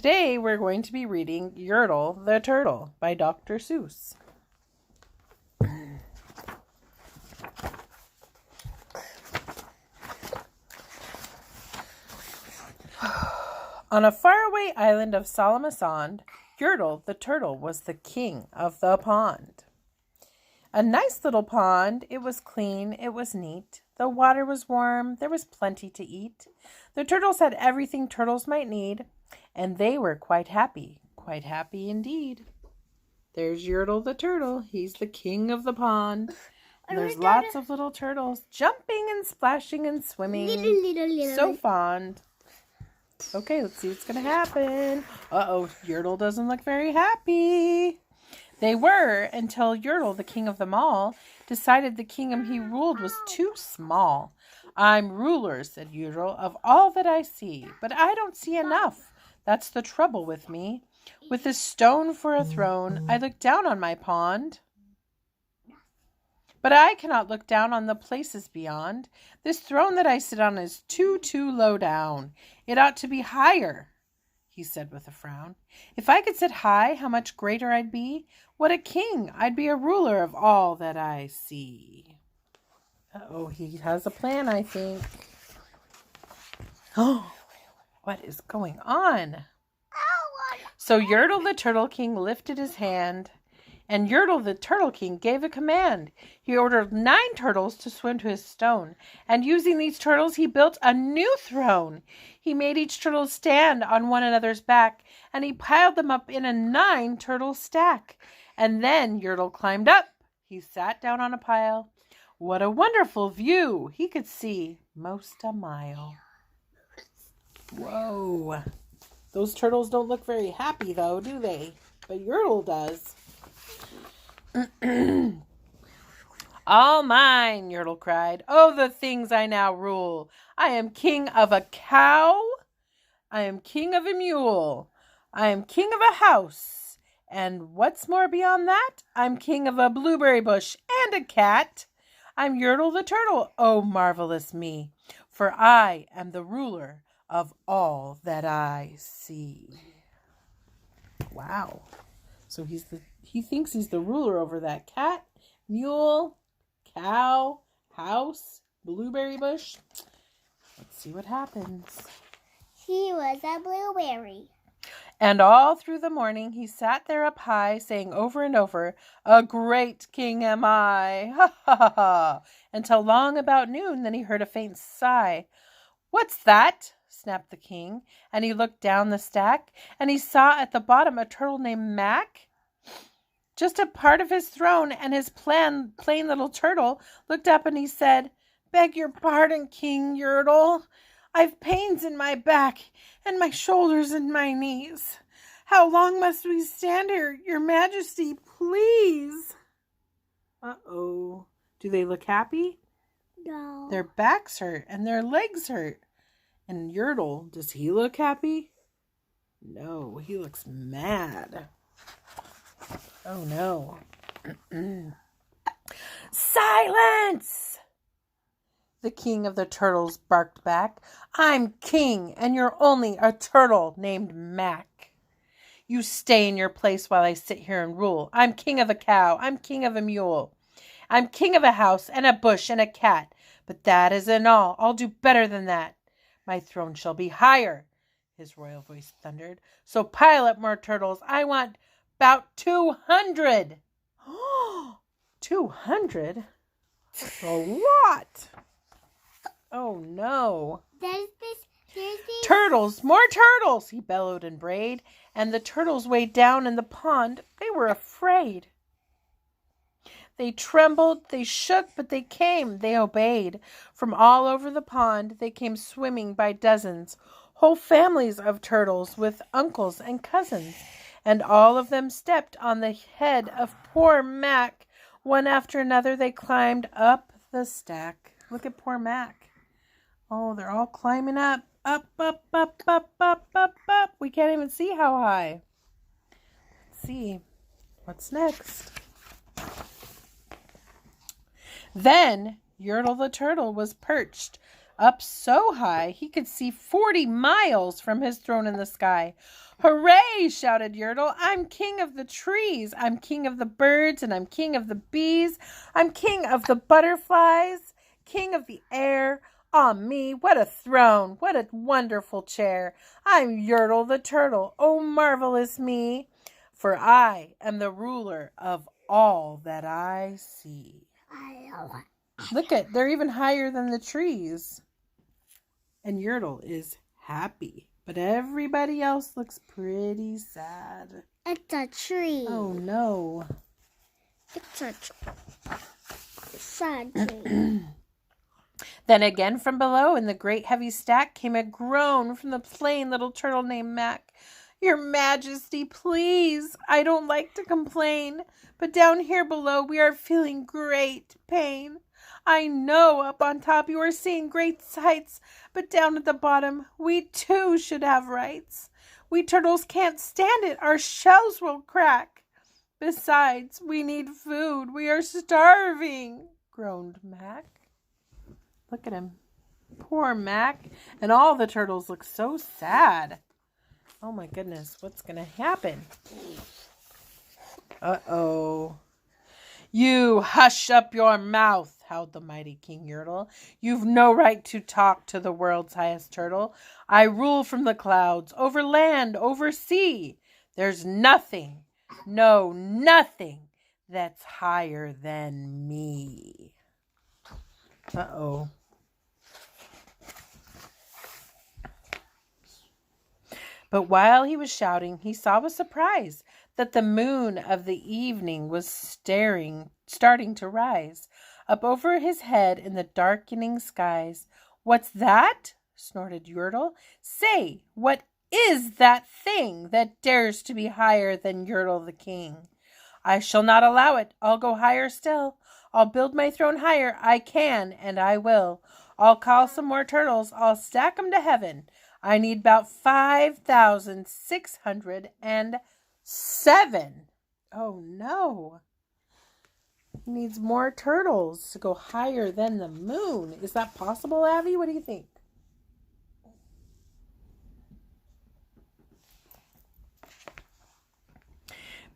today we're going to be reading Yertle the Turtle by Dr. Seuss. On a faraway island of Salamasond, Yertle the Turtle was the king of the pond. A nice little pond. It was clean, it was neat. The water was warm, there was plenty to eat. The turtles had everything turtles might need, and they were quite happy indeed. There's Yertle the Turtle. He's the king of the pond. And there's lots of little turtles jumping and splashing and swimming. Little. So fond. Okay, let's see what's going to happen. Uh-oh, Yertle doesn't look very happy. They were until Yertle, the king of them all, decided the kingdom he ruled was too small. I'm ruler, said Yertle, of all that I see, but I don't see enough. That's the trouble with me. With this stone for a throne, I look down on my pond. But I cannot look down on the places beyond. This throne that I sit on is too low down. It ought to be higher, he said with a frown. If I could sit high, how much greater I'd be. What a king! I'd be a ruler of all that I see. Uh-oh, he has a plan, I think. Oh, what is going on? So Yertle the Turtle King lifted his hand, and Yertle the Turtle King gave a command. He ordered 9 turtles to swim to his stone, and using these turtles, he built a new throne. He made each turtle stand on one another's back, and he piled them up in a 9 turtle stack. And then Yertle climbed up. He sat down on a pile. What a wonderful view! He could see most a mile. Whoa. Those turtles don't look very happy, though, do they? But Yertle does. All mine, Yertle cried. Oh, the things I now rule. I am king of a cow. I am king of a mule. I am king of a house. And what's more beyond that? I'm king of a blueberry bush and a cat. I'm Yertle the Turtle. Oh, marvelous me. For I am the ruler of all that I see. Wow. So he thinks he's the ruler over that cat, mule, cow, house, blueberry bush. Let's see what happens. He was a blueberry. And all through the morning he sat there up high, saying over and over, a great king am I, ha ha ha ha, until long about noon. Then he heard a faint sigh. What's that? Snapped the king, and he looked down the stack, and he saw at the bottom a turtle named Mac. Just a part of his throne, and his plain little turtle looked up and he said, Beg your pardon, King Yertle. I've pains in my back and my shoulders and my knees. How long must we stand here, your majesty, please? Uh-oh. Do they look happy? No. Their backs hurt and their legs hurt. And Yertle, does he look happy? No, he looks mad. Oh, no. Silence! The king of the turtles barked back. I'm king, and you're only a turtle named Mac. You stay in your place while I sit here and rule. I'm king of a cow. I'm king of a mule. I'm king of a house and a bush and a cat. But that isn't all. I'll do better than that. My throne shall be higher, his royal voice thundered. So pile up more turtles. I want about 200. 200? That's a lot. Oh, no. There's Turtles, more turtles, he bellowed and brayed. And the turtles way down in the pond, they were afraid. They trembled, they shook, but they came, they obeyed. From all over the pond, they came swimming by dozens, whole families of turtles with uncles and cousins. And all of them stepped on the head of poor Mac. One after another, they climbed up the stack. Look at poor Mac. Oh, they're all climbing up. Up, up, up, up, up, up, up. We can't even see how high. Let's see. What's next? Then Yertle the Turtle was perched up so high he could see 40 miles from his throne in the sky. Hooray, shouted Yertle. I'm king of the trees. I'm king of the birds, and I'm king of the bees. I'm king of the butterflies, king of the air. Ah, me, what a throne, what a wonderful chair. I'm Yertle the Turtle, oh marvelous me, for I am the ruler of all that I see. Look at, they're even higher than the trees. And Yertle is happy, but everybody else looks pretty sad. It's a tree. Oh no. It's a sad tree. Then again from below in the great heavy stack came a groan from the plain little turtle named Mac. Your Majesty, please, I don't like to complain, but down here below we are feeling great pain. I know up on top you are seeing great sights, but down at the bottom we too should have rights. We turtles can't stand it, our shells will crack. Besides, we need food, we are starving, groaned Mac. Look at him. Poor Mac. And all the turtles look so sad. Oh my goodness, what's going to happen? Uh-oh. You hush up your mouth, howled the mighty King Yertle. You've no right to talk to the world's highest turtle. I rule from the clouds, over land, over sea. There's nothing, no, nothing that's higher than me. Uh-oh. But while he was shouting, he saw with surprise that the moon of the evening was starting to rise up over his head in the darkening skies. What's that? Snorted Yertle. Say, what is that thing that dares to be higher than Yertle the king? I shall not allow it. I'll go higher still. I'll build my throne higher. I can, and I will. I'll call some more turtles. I'll stack 'em to heaven. I need about 5,607. Oh, no. He needs more turtles to go higher than the moon. Is that possible, Abby? What do you think?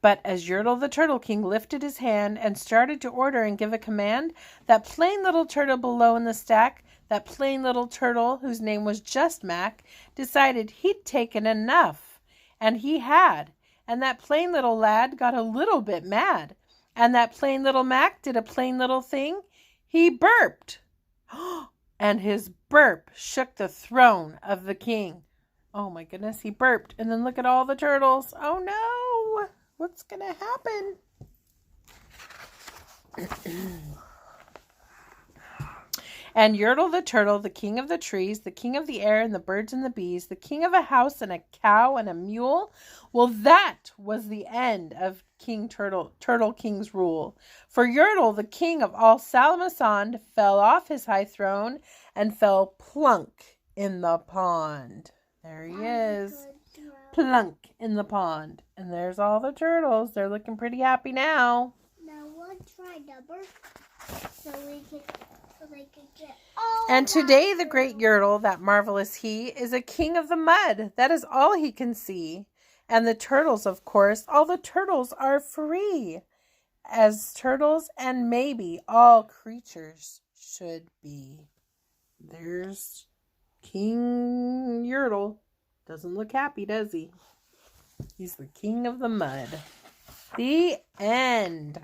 But as Yertle the Turtle King lifted his hand and started to order and give a command, that plain little turtle below in the stack, that plain little turtle whose name was just Mac, decided he'd taken enough. And he had. And that plain little lad got a little bit mad. And that plain little Mac did a plain little thing. He burped. And his burp shook the throne of the king. Oh my goodness, he burped. And then look at all the turtles. Oh no! What's going to happen? And Yertle the Turtle, the king of the trees, the king of the air and the birds and the bees, the king of a house and a cow and a mule. Well, that was the end of King Turtle King's rule. For Yertle, the king of all Salamasond, fell off his high throne and fell plunk in the pond. There he is. Plunk in the pond. And there's all the turtles. They're looking pretty happy now. Now we'll try number so they can get And today the great Yertle, that marvelous he, is a king of the mud. That is all he can see. And the turtles, of course, all the turtles are free. As turtles and maybe all creatures should be. There's King Yertle. Doesn't look happy, does he? He's the king of the mud. The end.